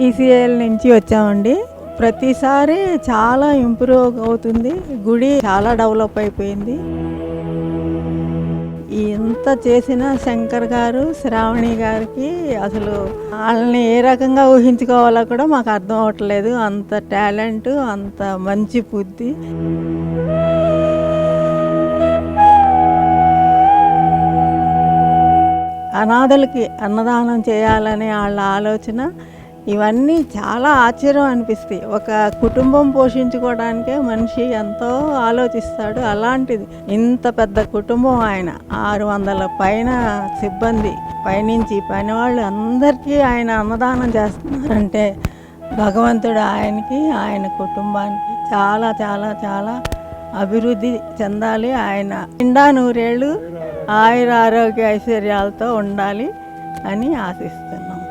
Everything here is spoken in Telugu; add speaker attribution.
Speaker 1: ఈసీఎల్ నుంచి వచ్చామండి. ప్రతిసారి చాలా ఇంప్రూవ్ అవుతుంది. గుడి చాలా డెవలప్ అయిపోయింది. ఇంత చేసిన శంకర్ గారు, శ్రావణి గారికి అసలు వాళ్ళని ఏ రకంగా ఊహించుకోవాలో కూడా మాకు అర్థం అవ్వట్లేదు. అంత టాలెంట్, అంత మంచి బుద్ధి. అనాథలకి అన్నదానం చేయాలనే వాళ్ళ ఆలోచన, ఇవన్నీ చాలా ఆశ్చర్యం అనిపిస్తాయి. ఒక కుటుంబం పోషించుకోవడానికే మనిషి ఎంతో ఆలోచిస్తాడు. అలాంటిది ఇంత పెద్ద కుటుంబం, ఆయన 600 పైన సిబ్బంది, పైనుంచి పని వాళ్ళు అందరికీ ఆయన అన్నదానం చేస్తున్నారంటే భగవంతుడు ఆయనకి, ఆయన కుటుంబానికి చాలా చాలా చాలా అభివృద్ధి చెందాలి. ఆయన నిండా నూరేళ్ళు ఆయుర ఆరోగ్య ఐశ్వర్యాలతో ఉండాలి అని ఆశిస్తున్నాం.